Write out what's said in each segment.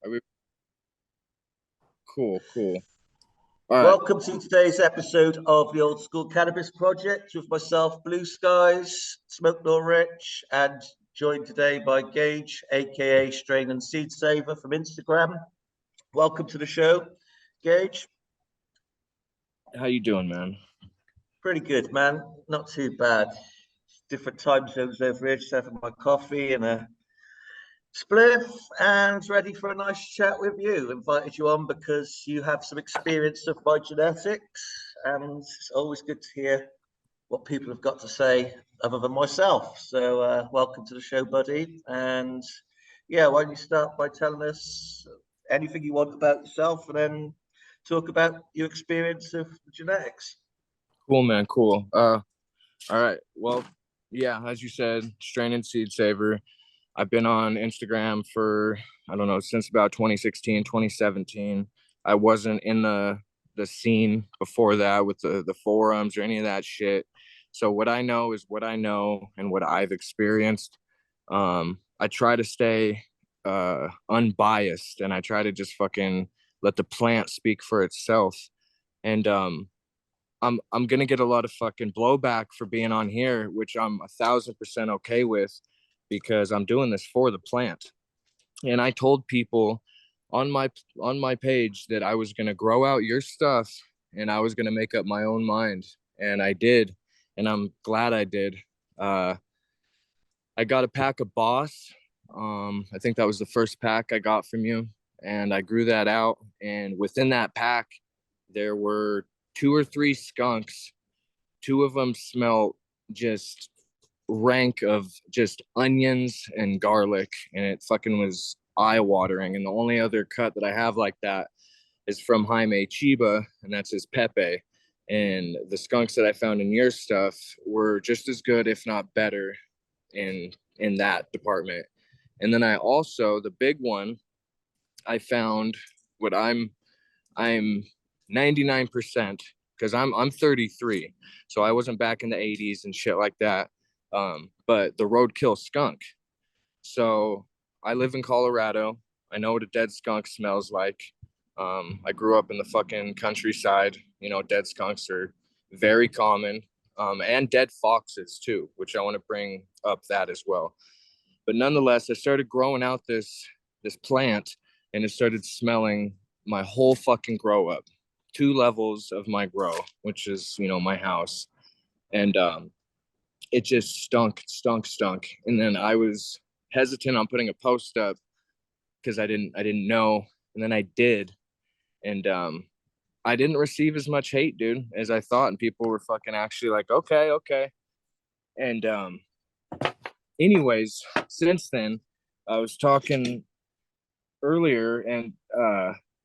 Are we cool? Cool. All right. Welcome to today's episode of the Old School Cannabis Project with myself, Blue Skies, Smoke No Rich, and joined today by Gage, aka Strain and Seed Saver from Instagram. Welcome to the show, Gage. How you doing, man? Pretty good, man. Not too bad. Different time zones over here. Just having my coffee and a spliff and ready for a nice chat with you. Invited you on because you have some experience of my genetics, and it's always good to hear what people have got to say other than myself. So, welcome to the show, buddy. And yeah, why don't you start by telling us anything you want about yourself and then talk about your experience of genetics? Cool, man. Cool. All right. Well, yeah, as you said, Strain and Seed Saver. I've been on Instagram for, I don't know, since about 2016, 2017. I wasn't in the scene before that with the forums or any of that shit. So what I know is what I know and what I've experienced. I try to stay unbiased, and I try to just fucking let the plant speak for itself. And I'm gonna get a lot of fucking blowback for being on here, which I'm 1,000% okay with, because I'm doing this for the plant. And I told people on my page that I was gonna grow out your stuff and I was gonna make up my own mind, and I did, and I'm glad I did. Uh, I got a pack of Boss. I think that was the first pack I got from you, and I grew that out. And within that pack, there were two or three skunks. Two of them smelled just rank of just onions and garlic, and it fucking was eye watering. And the only other cut that I have like that is from Jaime Chiba, and that's his Pepe. And the skunks that I found in your stuff were just as good, if not better, in that department. And then I also, the big one, I found what I'm 99%, because I'm 33, so I wasn't back in the 80s and shit like that. But the roadkill skunk. So I live in Colorado. I know what a dead skunk smells like. I grew up in the fucking countryside. You know, dead skunks are very common, and dead foxes too, which I want to bring up that as well. But nonetheless, I started growing out this plant, and it started smelling my whole fucking grow up, two levels of my grow, which is, you know, my house. And it just stunk. And then I was hesitant on putting a post up because I didn't know. And then I did. And I didn't receive as much hate, dude, as I thought. And people were fucking actually like, okay. And anyways, since then, I was talking earlier, and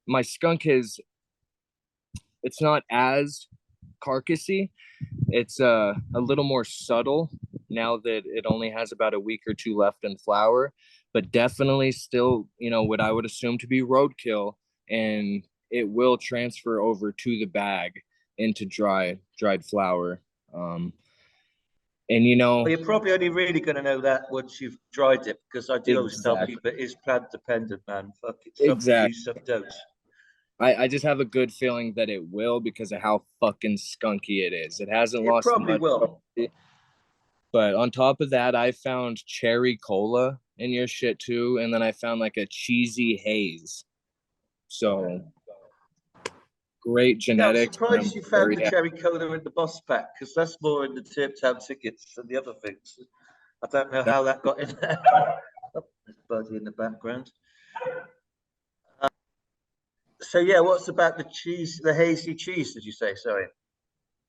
my skunk it's not as carcassy. It's a little more subtle now that it only has about a week or two left in flower, but definitely still, you know, what I would assume to be roadkill, and it will transfer over to the bag into dried flower. And you know, Well, you're probably only really going to know that once you've tried it, because I do always tell exactly, people it is plant dependent, man. Fuck it, some do, exactly. some don't. I just have a good feeling that it will because of how fucking skunky it is. It hasn't It lost probably much. will. But on top of that, I found cherry cola in your shit too. And then I found like a cheesy haze. So great Yeah, I'm genetics. And surprised I'm you found very the happy. cherry cola in the boss pack, because that's more in the tip town tickets than the other things. I don't know how that got in there. Oh, there's Buddy in the background. So yeah, what's about the cheese, the hazy cheese? Did you say? Sorry.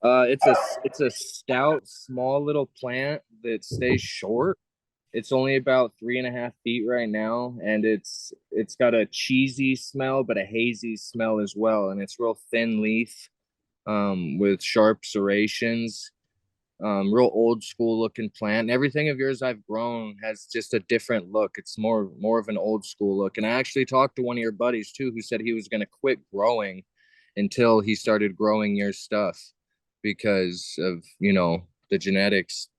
It's a stout, small little plant that stays short. It's only about 3.5 feet right now, and it's got a cheesy smell, but a hazy smell as well. And it's real thin leaf, with sharp serrations, real old school looking plant. And everything of yours I've grown has just a different look. It's more of an old school look. And I actually talked to one of your buddies too, who said he was going to quit growing until he started growing your stuff because of, you know, the genetics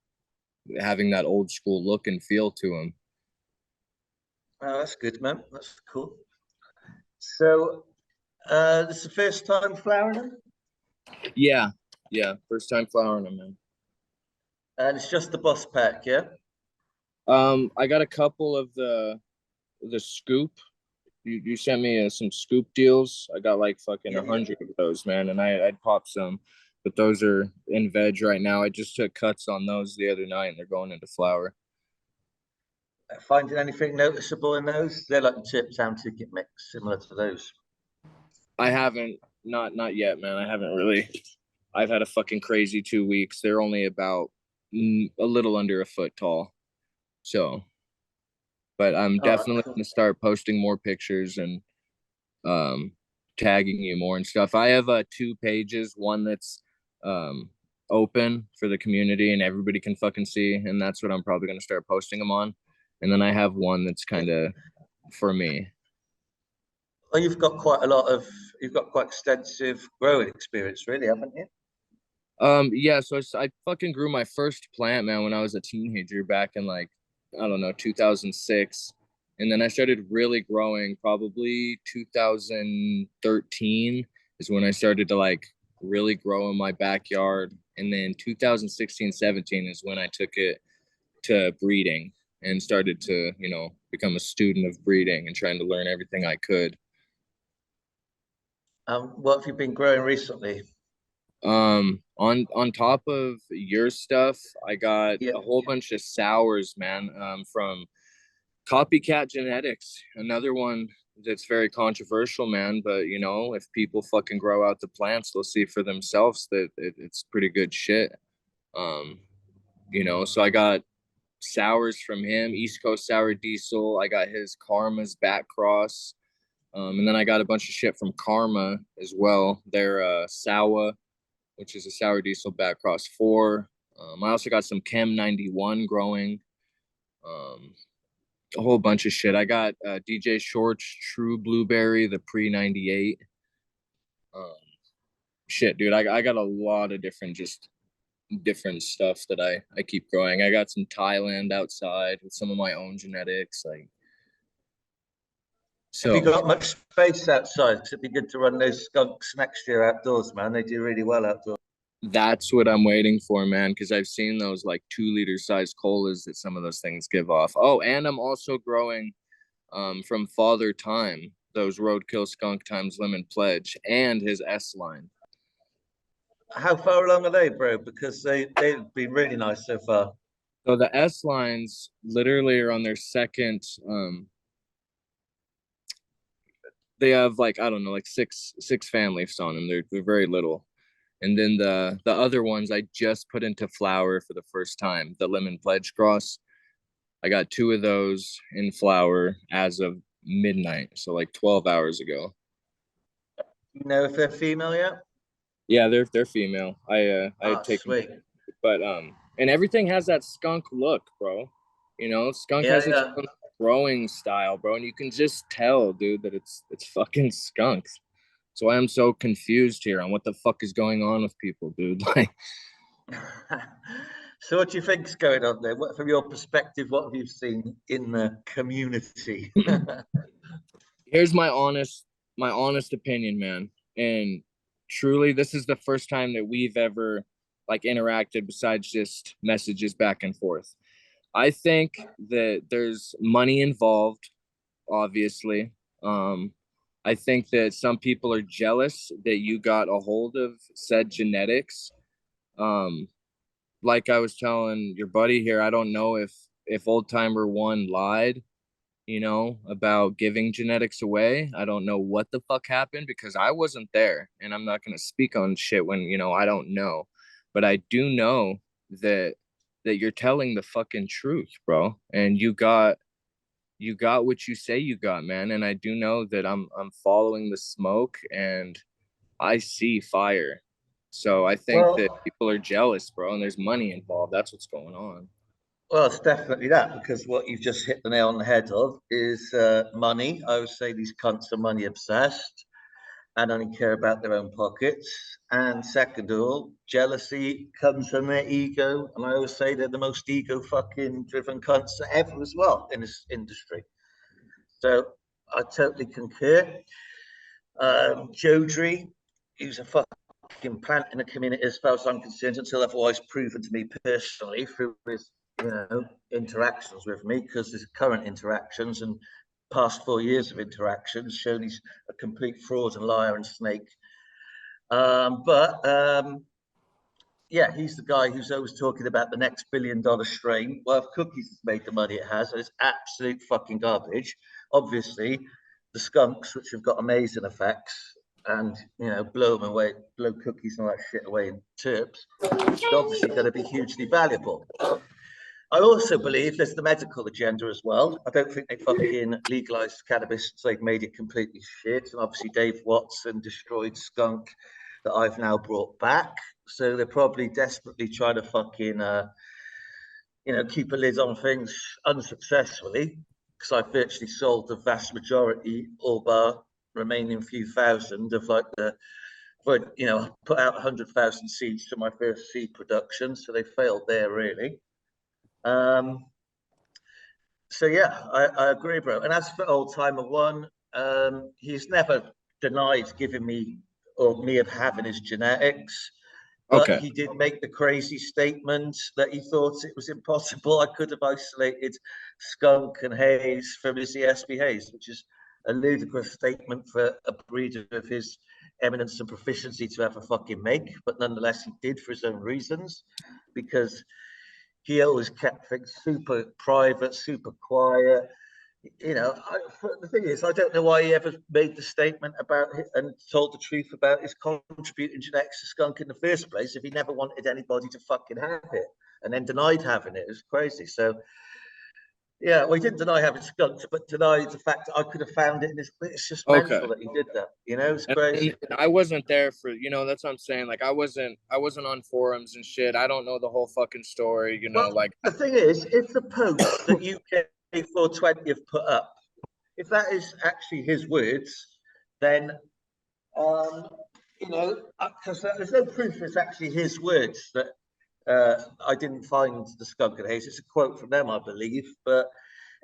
having that old school look and feel to them. Oh, that's good, man. That's cool. So, this is the first time flowering them? Yeah, first time flowering them, man. And it's just the boss pack, yeah? I got a couple of the scoop. You sent me some scoop deals. I got like fucking Yeah, 100 of those, man, and I'd pop some, but those are in veg right now. I just took cuts on those the other night, and they're going into flower. Finding anything noticeable in those? They're like the chip sound ticket mix, similar to those. I haven't, not yet, man. I haven't really. I've had a fucking crazy 2 weeks. They're only about a little under a foot tall, so. But I'm All right, definitely cool. gonna start posting more pictures and um tagging you more and stuff. I have 2 pages, one that's um open for the community and everybody can fucking see, and that's what I'm probably gonna start posting them on. And then I have one that's kind of for me. Well, you've got quite extensive growing experience, really, haven't you? Yeah, so I fucking grew my first plant, man, when I was a teenager back in like, I don't know, 2006. And then I started really growing probably 2013 is when I started to like really grow in my backyard. And then 2016, 17 is when I took it to breeding and started to, become a student of breeding and trying to learn everything I could. What have you been growing recently? On top of your stuff, I got Yeah. a whole bunch of sours, man, from Copycat Genetics, another one that's very controversial, man. But if people fucking grow out the plants, they'll see for themselves that it's pretty good shit. Um, so I got sours from him, East Coast Sour Diesel. I got his Karma's back cross. And then I got a bunch of shit from Karma as well. They're Sour, which is a sour diesel back cross 4. I also got some Chem 91 growing. A whole bunch of shit. I got DJ Short's True Blueberry, the pre 98. Um, Shit, dude. I got a lot of different stuff that I keep growing. I got some Thailand outside with some of my own genetics. Like, Have you so got much space outside? 'Cause it'd be good to run those skunks next year outdoors, man. They do really well outdoors. that's what I'm waiting for, man, because I've seen those like 2 liter size colas that some of those things give off. Oh, and I'm also growing from Father Time, those Roadkill Skunk times Lemon Pledge and his S line. How far along are they, bro? Because they've been really nice so far. So the S lines literally are on their second. They have like, I don't know, like six fan leaves on them. They're very little. And then the other ones I just put into flower for the first time. The Lemon Pledge cross. I got 2 of those in flower as of midnight, so like 12 hours ago. You know if they're female yet? Yeah, they're female. I Ah, had taken, sweet. but and everything has that skunk look, bro. Skunk Yeah, has its yeah. own growing style, bro, and you can just tell, dude, that it's fucking skunks. So I am so confused here on what the fuck is going on with people, dude. Like, So what do you think's going on there? What, from your perspective, what have you seen in the community? here's my honest opinion, man. And truly, this is the first time that we've ever like interacted besides just messages back and forth. I think that there's money involved, obviously. Um, I think that some people are jealous that you got a hold of said genetics. Um, like I was telling your buddy here, I don't know if Old Timer One lied, about giving genetics away. I don't know what the fuck happened because I wasn't there, and I'm not gonna speak on shit when I don't know. But I do know that you're telling the fucking truth, bro, and you got what you say you got, man. And I do know that I'm following the smoke and I see fire. So I think that Well, people are jealous, bro, and there's money involved. That's what's going on. well, it's definitely that because what you've just hit the nail on the head of is money. I would say these cunts are money obsessed and only care about their own pockets. And second of all, jealousy comes from their ego. And I always say they're the most ego fucking driven cunts ever as well in this industry. So I totally concur. Jodrey, who's a fucking plant in the community as far as I'm concerned, until otherwise proven to me personally through his, interactions with me, because his current interactions and past 4 years of interactions shown he's a complete fraud and liar and snake. But yeah, he's the guy who's always talking about the next $1 billion strain. Well, if Cookies has made the money it has, it's absolute fucking garbage. Obviously, the skunks, which have got amazing effects, and blow them away, blow Cookies and all that shit away in terps, it's obviously going to be hugely valuable. I also believe there's the medical agenda as well. I don't think they fucking legalized cannabis, so they've made it completely shit. And obviously, Dave Watson destroyed Skunk, that I've now brought back. So they're probably desperately trying to fucking, keep a lid on things unsuccessfully, because I've virtually sold the vast majority, all bar remaining few thousand of like put out 100,000 seeds to my first seed production. So they failed there really. So yeah, I agree, bro. And as for Old Timer One, he's never denied giving me or me of having his genetics, but Okay. he did make the crazy statement that he thought it was impossible I could have isolated Skunk and Hayes from his ESP Hayes, which is a ludicrous statement for a breeder of his eminence and proficiency to ever fucking make. But nonetheless, he did for his own reasons, because he always kept things super private, super quiet. The thing is, I don't know why he ever made the statement about it and told the truth about his contributing genetics to Skunk in the first place if he never wanted anybody to fucking have it and then denied having it. It was crazy. So, yeah, well, he didn't deny having Skunk, but denied the fact that I could have found it. And it's just Okay. mental that he did that. It's crazy. And I wasn't there for, that's what I'm saying. Like I wasn't on forums and shit. I don't know the whole fucking story, Well, like the thing is, if the post that UK420 have put up, if that is actually his words, then because there's no proof it's actually his words that I didn't find the Skunk and Haze. It's a quote from them, I believe. But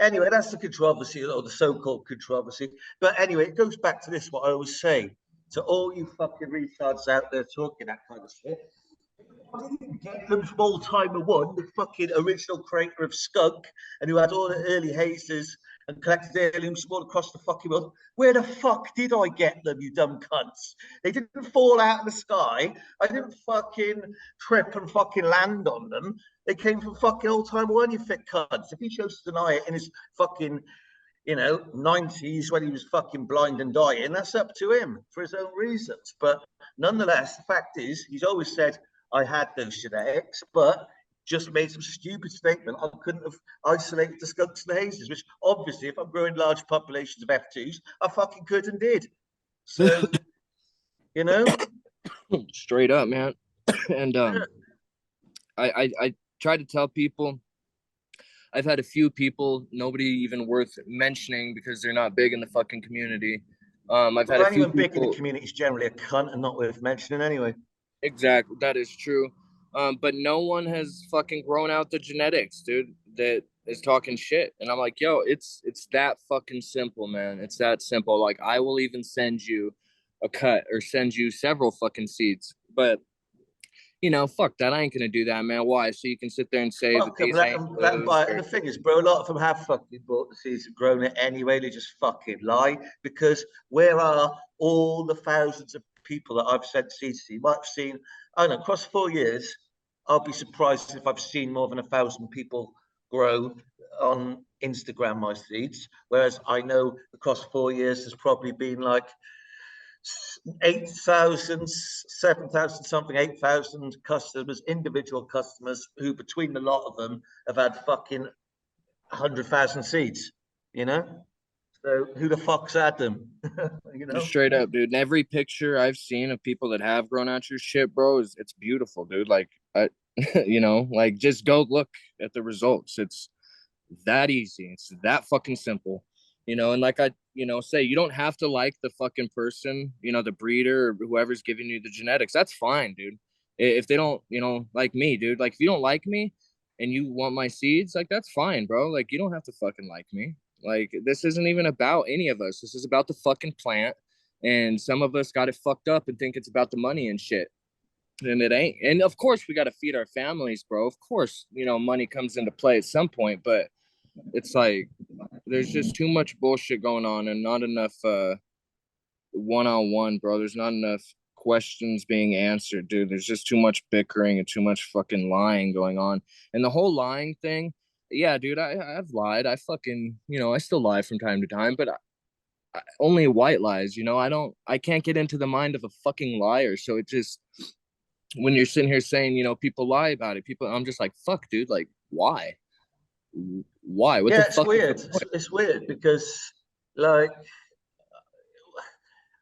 anyway, that's the controversy, or the so-called controversy. But anyway, it goes back to this, what I always say to all you fucking retards out there talking that kind of shit. Gatekeeping's Old-Timer One, the fucking original creator of Skunk, and who had all the early hazes and collected heirlooms from all across the fucking world. Where the fuck did I get them, you dumb cunts? They didn't fall out of the sky. I didn't fucking trip and fucking land on them. They came from fucking Old-Timer One, you thick cunts. If he chose to deny it in his fucking 90s when he was fucking blind and dying, that's up to him for his own reasons. But nonetheless, the fact is, he's always said, I had those genetics, but just made some stupid statement. I couldn't have isolated the Skunks and the Hazes, which obviously, if I'm growing large populations of F2s, I fucking could and did. So, straight up, man. And I try to tell people. I've had a few people, nobody even worth mentioning because they're not big in the fucking community. I've had a few anyone people. big in the community is generally a cunt and not worth mentioning anyway. Exactly, that is true. But no one has fucking grown out the genetics, dude, that is talking shit. And I'm like, yo, it's that fucking simple, man. It's that simple. Like, I will even send you a cut or send you several fucking seeds. But fuck that. I ain't gonna do that, man. Why? So you can sit there and say that Fuck them, these let ain't them buy it. or... And the thing is, bro, a lot of them have fucking bought the seeds and grown it anyway. They just fucking lie, because where are all the thousands of people that I've sent seeds to? You might have seen, I don't know, across 4 years, I'll be surprised if I've seen more than 1,000 people grow on Instagram my seeds. Whereas I know across 4 years, there's probably been like 8,000, 7,000 something, 8,000 customers, individual customers, who between the lot of them have had fucking 100,000 seeds, So who the fuck's had them? Just straight up, dude. And every picture I've seen of people that have grown out your shit, bro, it's beautiful, dude. Like, like just go look at the results. It's that easy. It's that fucking simple, and like I, say, you don't have to like the fucking person, the breeder or whoever's giving you the genetics. That's fine, dude. If they don't, like me, dude, like if you don't like me and you want my seeds, like that's fine, bro. Like you don't have to fucking like me. Like this isn't even about any of us. This is about the fucking plant. And some of us got it fucked up and think it's about the money and shit. And it ain't. And of course, we got to feed our families, bro. Of course, money comes into play at some point, but it's like there's just too much bullshit going on and not enough one-on-one, bro. There's not enough questions being answered, dude. There's just too much bickering and too much fucking lying going on. And the whole lying thing, yeah, dude, I've lied. I fucking, I still lie from time to time, but only white lies, I can't get into the mind of a fucking liar. So it just, when you're sitting here saying, people lie about it, I'm just like, fuck, dude, like, why? What Yeah, the it's fuck? weird. It's weird because, like,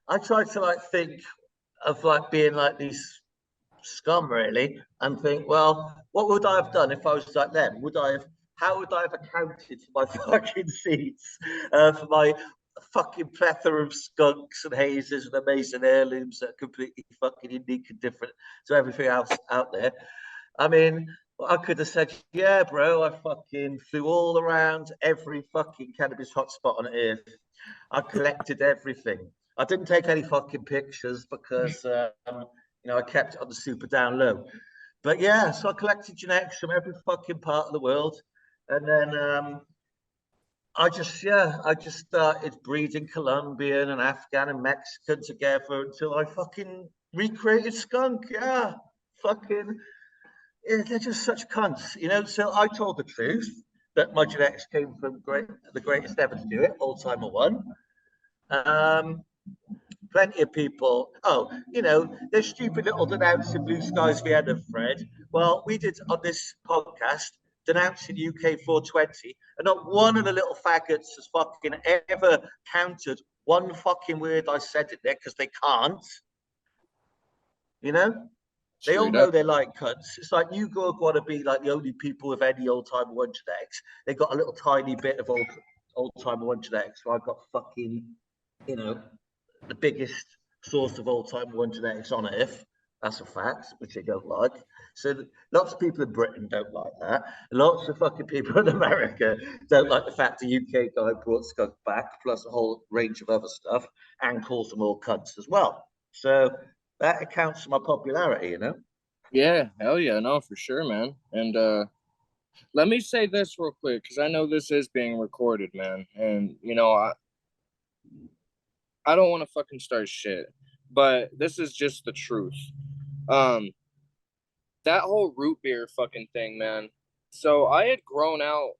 I try to like think of like being like these scum really, and think, well, what would I have done if I was like them? How would I have accounted for my fucking seeds, for my fucking plethora of skunks and hazes and amazing heirlooms that are completely fucking unique and different to everything else out there? I mean, I could have said, yeah, bro, I fucking flew all around every fucking cannabis hotspot on earth. I collected everything. I didn't take any fucking pictures because, I kept it on the super down low. But yeah, so I collected genetics from every fucking part of the world. And then I just started breeding Colombian and Afghan and Mexican together until I fucking recreated skunk. Yeah, fucking they're just such cunts. So I told the truth that my genetics came from the greatest ever to do it, old timer one. Um, Plenty of people. Oh, there's stupid little denouncing Blue Skies Vienna, Fred. Well, we did on this podcast denouncing UK 420, and not one of the little faggots has fucking ever countered one fucking word I said in there because they can't. You know, they all Straight know up. they're like cunts. It's like you go want to be like the only people with any old time one genetics. They got a little tiny bit of old time one genetics. So I've got fucking, you know, the biggest source of old time one genetics on earth. That's a fact, which they don't like. So lots of people in Britain don't like that. Lots of fucking people in America don't like the fact the UK guy brought Skunk back, plus a whole range of other stuff, and calls them all cunts as well. So that accounts for my popularity. Yeah, hell yeah, no, for sure, man. And let me say this real quick because I know this is being recorded, man. And I don't want to fucking start shit, but this is just the truth. Um, that whole root beer fucking thing, man. So I had grown out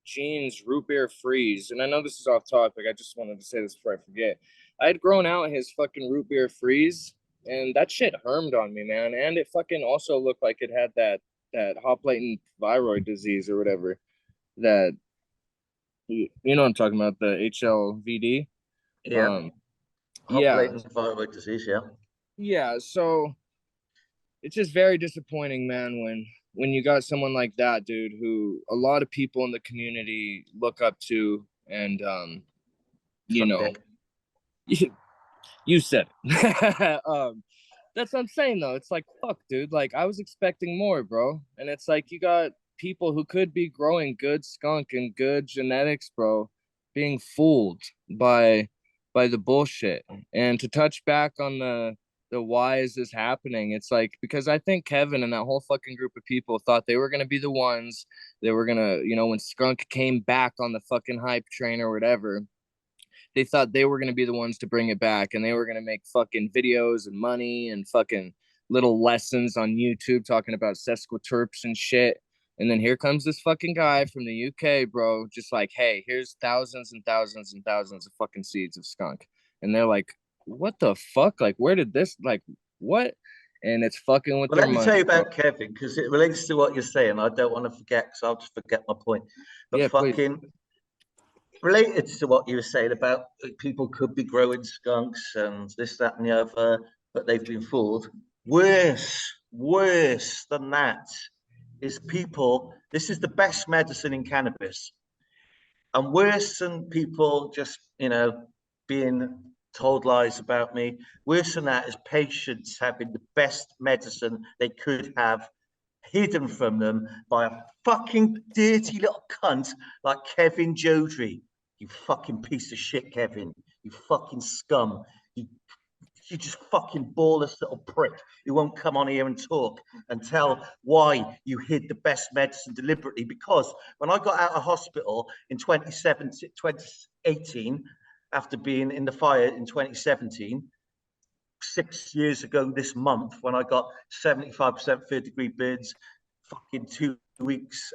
Gene's root beer freeze, and I know this is off topic. I just wanted to say this before I forget. I had grown out his fucking root beer freeze, and that shit hermed on me, man. And it fucking also looked like it had that hop latent viroid disease or whatever. That you know what I'm talking about, the HLVD. Yeah, Um, hop yeah, latent viral disease. Yeah, yeah. So it's just very disappointing, man, when you got someone like that, dude, who a lot of people in the community look up to, and you suck know, dick. you said it. That's what I'm saying though. It's like fuck, dude. Like I was expecting more, bro. And it's like you got people who could be growing good skunk and good genetics, bro, being fooled by the bullshit. And to touch back on the why is this happening? It's like because I think Kevin and that whole fucking group of people thought they were gonna be the ones that were gonna, when Skunk came back on the fucking hype train or whatever, they thought they were going to be the ones to bring it back and they were going to make fucking videos and money and fucking little lessons on YouTube talking about sesquiterps and shit. And then here comes this fucking guy from the UK, bro, just like, hey, here's thousands and thousands and thousands of fucking seeds of skunk. And they're like, what the fuck? Like, where did this, like, what? And it's fucking with Well, their let me tell money, you bro. about Kevin because it relates to what you're saying. I don't want to forget because I'll just forget my point. But Yeah, please. fucking related to what you were saying about people could be growing skunks and this, that, and the other, but they've been fooled. Worse than that is people. This is the best medicine in cannabis, and worse than people just being told lies about me. Worse than that is patients having the best medicine they could have hidden from them by a fucking dirty little cunt like Kevin Jodrey. You fucking piece of shit, Kevin. you fucking scum. You just fucking ballless little prick who won't come on here and talk and tell why you hid the best medicine deliberately. Because when I got out of hospital in 2018, after being in the fire in 2017, 6 years ago this month, when I got 75% third degree burns, fucking 2 weeks,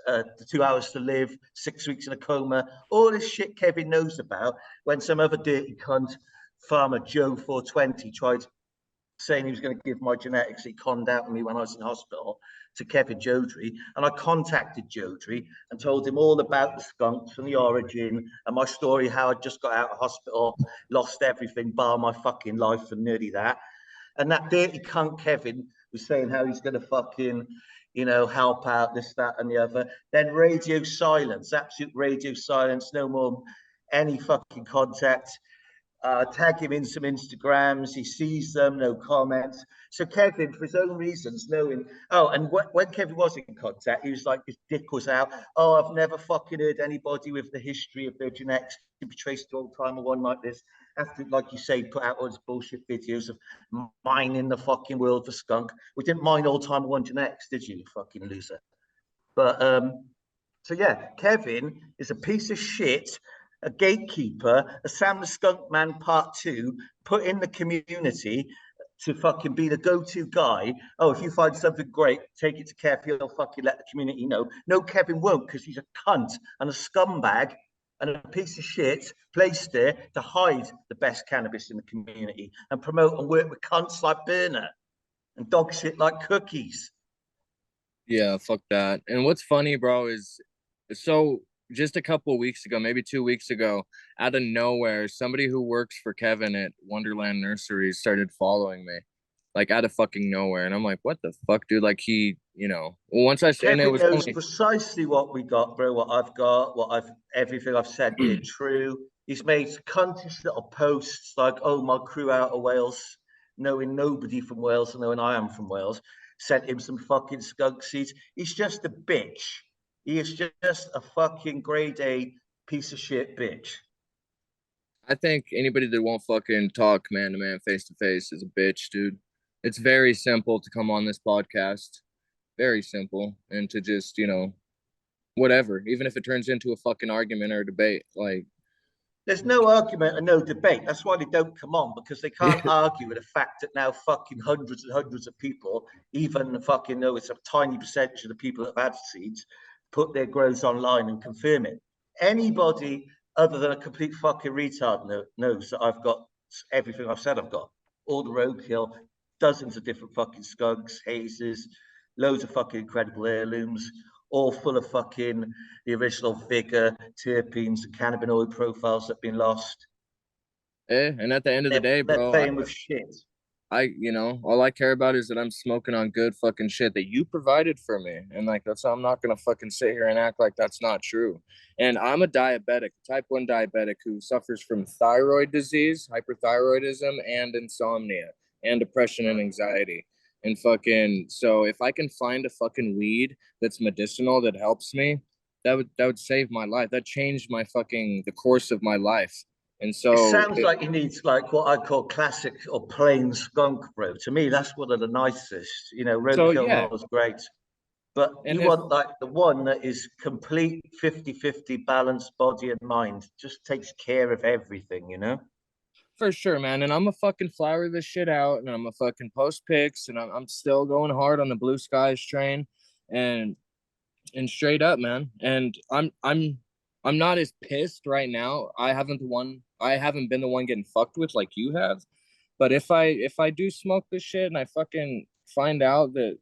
2 hours to live, 6 weeks in a coma, all this shit Kevin knows about, when some other dirty cunt, farmer Joe 420, tried saying he was going to give my genetics. He conned out on me when I was in hospital to Kevin Jodrey. And I contacted Jodrey and told him all about the skunks and the origin and my story, how I just got out of hospital, lost everything, bar my fucking life and nearly that. And that dirty cunt Kevin was saying how he's going to fucking, help out this, that, and the other. Then radio silence, absolute radio silence, no more any fucking contact. Tag him in some Instagrams. He sees them, no comments. So Kevin, for his own reasons, knowing. Oh, and when Kevin was in contact, he was like, his dick was out. Oh, I've never fucking heard anybody with the history of their genetics to be traced to old timer one like this. After, like you say, put out all his bullshit videos of mining the fucking world for skunk. We didn't mine old timer one genetics, did you fucking loser? But so yeah, Kevin is a piece of shit, a gatekeeper, a Sam the Skunk Man Part 2, put in the community to fucking be the go-to guy. Oh, if you find something great, take it to Kev, he'll fucking let the community know. No, Kevin won't, because he's a cunt and a scumbag and a piece of shit placed there to hide the best cannabis in the community and promote and work with cunts like Burner and dog shit like Cookies. Yeah, fuck that. And what's funny, bro, is so just a couple weeks ago, maybe 2 weeks ago, out of nowhere, somebody who works for Kevin at Wonderland Nurseries started following me, like out of fucking nowhere. And I'm like, what the fuck, dude? Like once I and it Kevin was knows only precisely what we got, bro. What I've got, everything I've said being true. He's made cuntish little posts like, "Oh, my crew out of Wales," knowing nobody from Wales and knowing I am from Wales. Sent him some fucking skunk seeds. He's just a bitch. He is just a fucking grade A piece of shit bitch. I think anybody that won't fucking talk man to man, face to face is a bitch, dude. It's very simple to come on this podcast. Very simple. And to just, whatever, even if it turns into a fucking argument or a debate, like There's no argument and no debate. That's why they don't come on, because they can't argue with the fact that now fucking hundreds and hundreds of people, even fucking though it's a tiny percentage of the people that have had seeds, put their grows online and confirm it. Anybody other than a complete fucking retard knows that I've got everything I've said I've got. All the roadkill, dozens of different fucking skunks, hazes, loads of fucking incredible heirlooms, all full of fucking the original vigor, terpenes, and cannabinoid profiles that have been lost. and at the end of the day, They're bro, playing with shit. all I care about is that I'm smoking on good fucking shit that you provided for me. And like, I'm not going to fucking sit here and act like that's not true. And I'm a diabetic, type 1 diabetic who suffers from thyroid disease, hyperthyroidism, and insomnia, and depression and anxiety. And fucking, so if I can find a fucking weed that's medicinal that helps me, that would save my life. That changed the course of my life. And It so sounds like he needs like what I call classic or plain skunk, bro. To me, that's one of the nicest. Roadkill and yeah. all is great. But And you if want like the one that is complete 50-50 balanced body and mind, just takes care of everything. For sure, man. And I'm a fucking flower this shit out, and I'm a fucking post pics, and I'm still going hard on the Blue Skies train, and straight up, man. And I'm not as pissed right now. I haven't been the one getting fucked with like you have. But if I do smoke this shit and I fucking find out that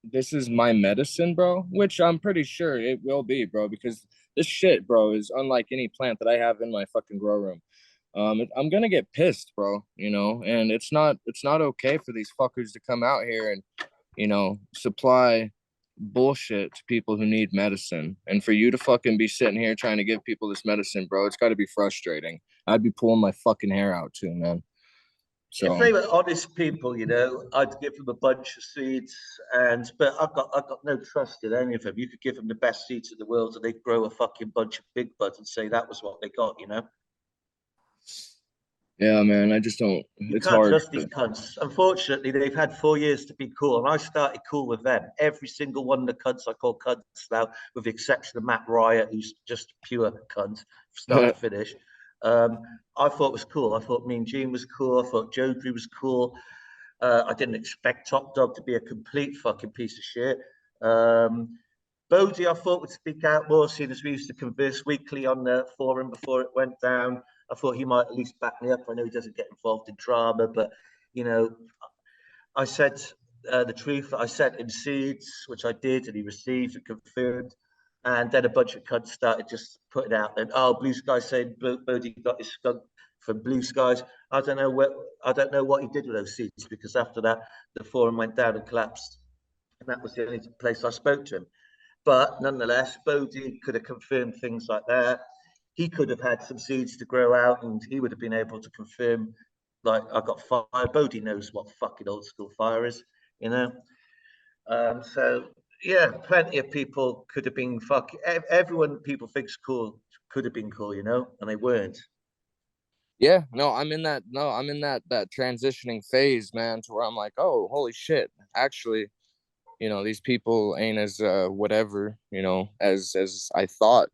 this is my medicine, bro, which I'm pretty sure it will be, bro, because this shit, bro, is unlike any plant that I have in my fucking grow room. I'm gonna get pissed, bro, and it's not okay for these fuckers to come out here and, supply bullshit to people who need medicine. And for you to fucking be sitting here trying to give people this medicine, bro, it's gotta be frustrating. I'd be pulling my fucking hair out too, man. If So they were honest people, I'd give them a bunch of seeds, but I've got no trust in any of them. You could give them the best seeds in the world, and they'd grow a fucking bunch of big buds and say that was what they got. Yeah, man. I just don't. You It's can't hard. trust these cunts. Unfortunately, they've had 4 years to be cool, and I started cool with them. Every single one of the cunts I call cunts now, with the exception of Matt Riot, who's just pure cunt, start to finish. I thought it was cool. I thought Mean Gene was cool. I thought Jodrey was cool. I didn't expect Top Dog to be a complete fucking piece of shit. Bodie, I thought would speak out more, seeing as we used to converse weekly on the forum before it went down. I thought he might at least back me up. I know he doesn't get involved in drama, but you know, I said the truth. I sent him seeds, which I did, and he received and confirmed. And then a bunch of cunts started just putting out then, oh, Blue Sky saying Bodie got his skunk from Blue Skies. I don't know what he did with those seeds, because after that the forum went down and collapsed. And that was the only place I spoke to him. But nonetheless, Bodie could have confirmed things like that. He could have had some seeds to grow out, and he would have been able to confirm, like, I got fire. Bodie knows what fucking old school fire is, you know? So, yeah, plenty of people could have been fucking, everyone people think's cool could have been cool, you know? And they weren't. Yeah, no, I'm in that. No, I'm in that transitioning phase, man, to where I'm like, oh, holy shit, actually, these people ain't as whatever, as I thought,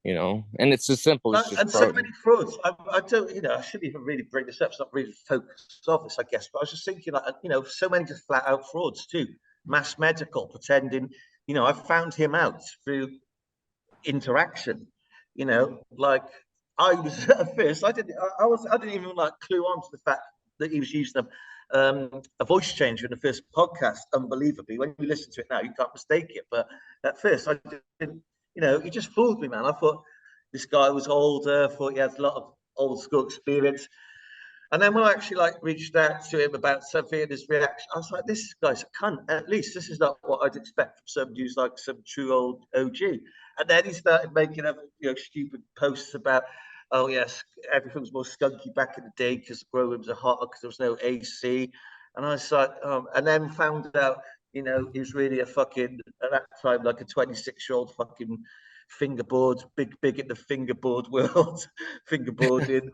and it's as simple as just And so many frauds. I don't, I shouldn't even really bring this up. It's not really the focus of this, I guess. But I was just thinking, like, so many just flat out frauds too. Mass medical pretending, I found him out through interaction. Like I was at first, I didn't even like clue on to the fact that he was using a voice changer in the first podcast. Unbelievably, when you listen to it now, you can't mistake it. But at first, I didn't. He just fooled me, man. I thought this guy was older. Thought he had a lot of old school experience. And then when I actually like reached out to him about something and his reaction, I was like, this guy's a cunt. At least this is not what I'd expect from somebody who's like some true old OG. And then he started making up, stupid posts about, oh yes, everything was more skunky back in the day because the grow rooms are hotter because there was no AC. And I was like, and then found out, he was really a fucking, at that time, like a 26-year-old fucking fingerboard, big in the fingerboard world, fingerboarding.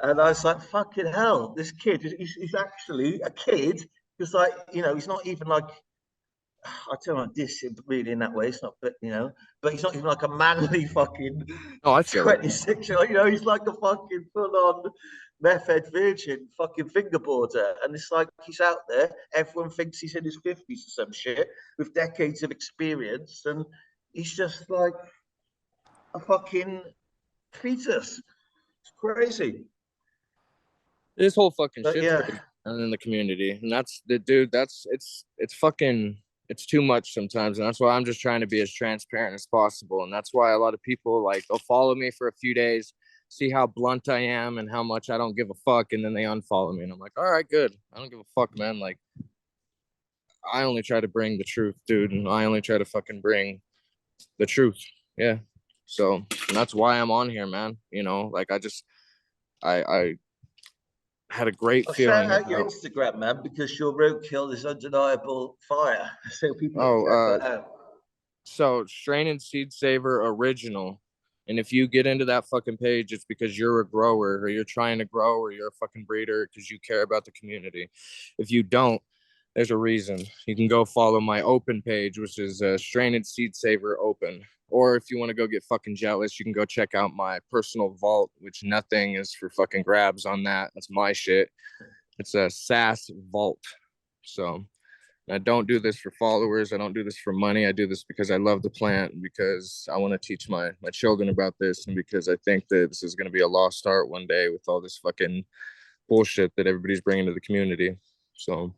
And I was like, fucking hell, this kid, he's actually a kid. Because, like, he's not even like, I don't know, this really in that way. It's not, but he's not even like a manly fucking oh, I feel it. 26-year-old. He's like a fucking full on meth head virgin fucking fingerboarder. And it's like, he's out there. Everyone thinks he's in his 50s or some shit with decades of experience. And he's just like a fucking fetus. It's crazy. This whole fucking But shit's yeah. crazy in the community, and that's the dude. It's fucking it's too much sometimes, and that's why I'm just trying to be as transparent as possible. And that's why a lot of people like they'll follow me for a few days, see how blunt I am and how much I don't give a fuck, and then they unfollow me, and I'm like, all right, good. I don't give a fuck, man. Like I only try to bring the truth, dude, and I only try to fucking bring the truth. Yeah. So that's why I'm on here, man. Like I had a great I'll shout feeling out your about. Instagram, man, because your roadkill is undeniable fire. So people can Oh, check that out. so Strain and Seed Saver Original. And if you get into that fucking page, it's because you're a grower or you're trying to grow or you're a fucking breeder because you care about the community. If you don't, there's a reason. You can go follow my open page, which is Strain and Seed Saver Open. Or if you want to go get fucking jealous, you can go check out my personal vault, which nothing is for fucking grabs on that. That's my shit. It's a SAS vault. So I don't do this for followers. I don't do this for money. I do this because I love the plant and because I want to teach my children about this and because I think that this is going to be a lost art one day with all this fucking bullshit that everybody's bringing to the community. So,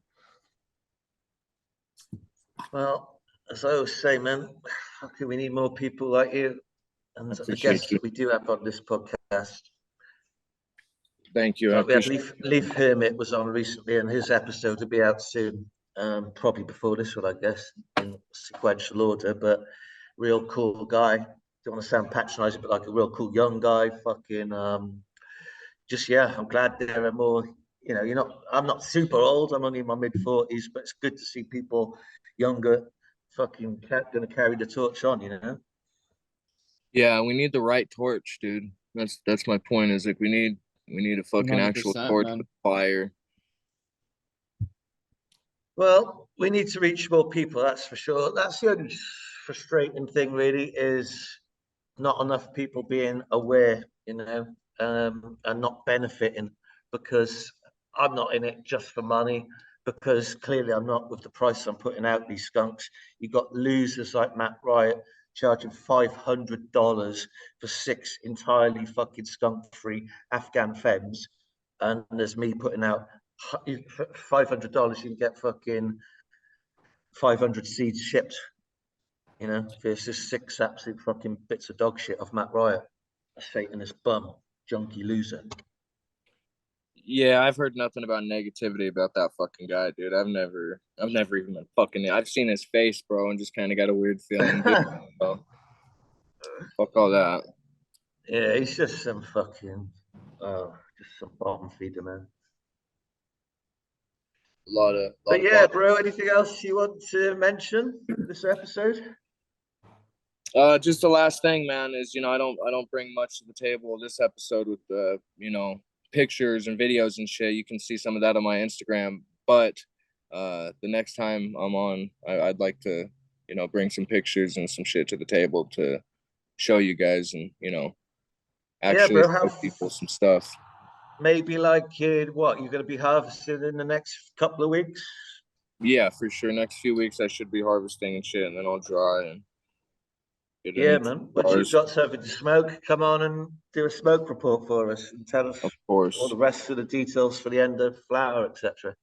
Well, as I always say, man, okay, we need more people like you I and the appreciate guests you. that we do have on this podcast. Thank you. I Like we had appreciate Leaf Hermit was on recently, and his episode will be out soon. Probably before this one, I guess, in sequential order. But real cool guy. Don't want to sound patronising, but like a real cool young guy. Fucking just yeah, I'm glad there are more. You're not. I'm not super old. I'm only in my mid 40s, but it's good to see people younger, fucking going to carry the torch on. Yeah, we need the right torch, dude. That's my point. Is like we need We need a fucking actual 100%, torch man. with fire. Well, we need to reach more people, that's for sure. That's the only frustrating thing, really, is not enough people being aware, and not benefiting, because I'm not in it just for money, because clearly I'm not with the price I'm putting out these skunks. You've got losers like Matt Riot charging $500 for 6 entirely fucking skunk-free Afghan femmes, and there's me putting out $500. You can get fucking 500 seeds shipped, versus 6 absolute fucking bits of dog shit off Matt Riot, a Satanist bum, junkie loser. Yeah, I've heard nothing about negativity about that fucking guy, dude. I've never even been fucking. I've seen his face, bro, and just kind of got a weird feeling. So, fuck all that. Yeah, he's just some fucking, just some bottom feeder, man. Lot But of yeah, bottom. bro, anything else you want to mention this episode? Just the last thing, man, is I don't bring much to the table this episode with the pictures and videos and shit. You can see some of that on my Instagram, but the next time I'm on, I'd like to bring some pictures and some shit to the table to show you guys, and actually bro, show people some stuff. maybe like what you're going to be harvesting in the next couple of weeks. Yeah, for sure. Next few weeks I should be harvesting and shit, and then I'll dry and get Yeah, in man. Once you've bars. got something to smoke, come on and do a smoke report for us and tell us Of all course. the rest of the details for the end of flower, etc.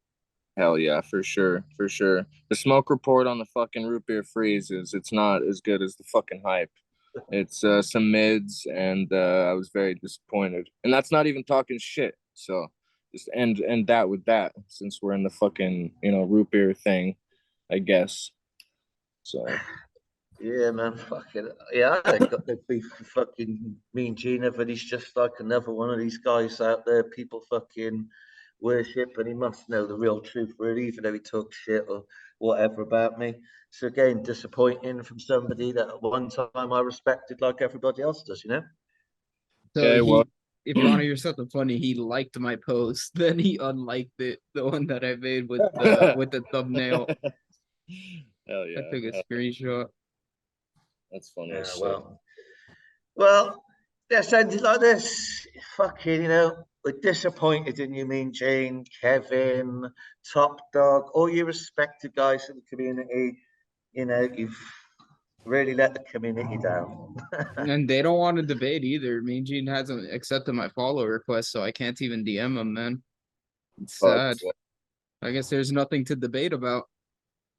Hell yeah, for sure, for sure. The smoke report on the fucking root beer freeze it's not as good as the fucking hype. It's some mids, and I was very disappointed. And that's not even talking shit. So just end that with that, since we're in the fucking root beer thing, I guess. So Yeah, man. Fucking yeah. I ain't got no beef with fucking Mean Gina, but he's just like another one of these guys out there people fucking worship, and he must know the real truth, really, even though he talks shit or whatever about me. So again, disappointing from somebody that at one time I respected like everybody else does. So yeah, well, if you want to hear something funny, he liked my post, then he unliked it, the one that I made with the thumbnail. hell I yeah, took a screenshot. that's funny Yeah, as shit. well, let's end it like this. Fucking, we're disappointed in you, Mean Jane, Kevin, Top Dog, all you respected guys in the community. You've really let the community down. And they don't want to debate either. Mean Gene hasn't accepted my follow request, so I can't even DM him, man. It's sad. I guess there's nothing to debate about.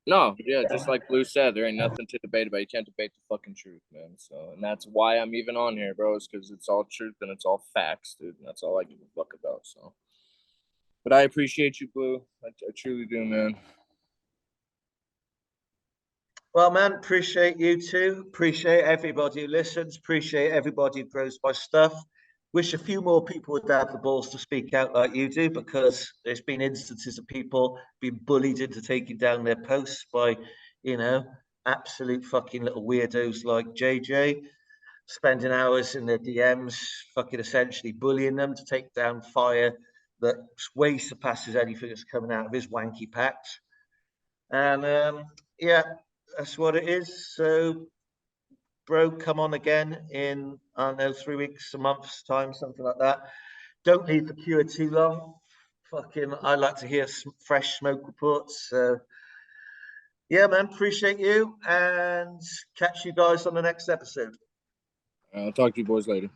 No, yeah, just like Blue said, there ain't nothing to debate about. You can't debate the fucking truth, man. So, and that's why I'm even on here, bro, is because it's all truth and it's all facts, dude. And that's all I give a fuck about. So, but I appreciate you, Blue. I truly do, man. Well, man, appreciate you too. Appreciate everybody who listens. Appreciate everybody who grows my stuff. Wish a few more people would have the balls to speak out like you do, because there's been instances of people being bullied into taking down their posts by, absolute fucking little weirdos like JJ, spending hours in their DMs, fucking essentially bullying them to take down fire that way surpasses anything that's coming out of his wanky packs. And yeah, that's what it is. So, bro, come on again in, I don't know, 3 weeks, a month's time, something like that. Don't leave the cure too long. Fucking, I like to hear some fresh smoke reports. So, yeah, man, appreciate you, and catch you guys on the next episode. I'll talk to you boys later.